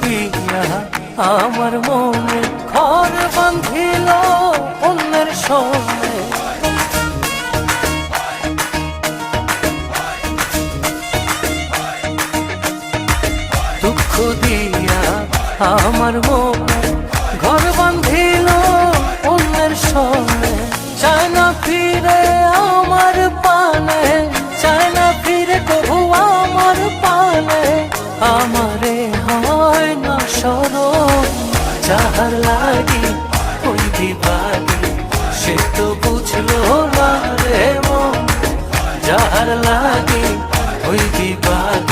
দিয়া আমার মনে ঘর বাঁধিল অন্যের সঙ্গে। দুঃখ দিয়া আমার মনে ঘর বাঁধিল অন্যের সঙ্গে। চায় না ফিরে আমার পানে, চায় না ফিরে কবু আমার পানে। আমারে হয় না স্মরণ, যাহার লাগি ওই দিবাগে সে তো বুঝলো না রে মন। যাহার লাগি ওই দিবাগে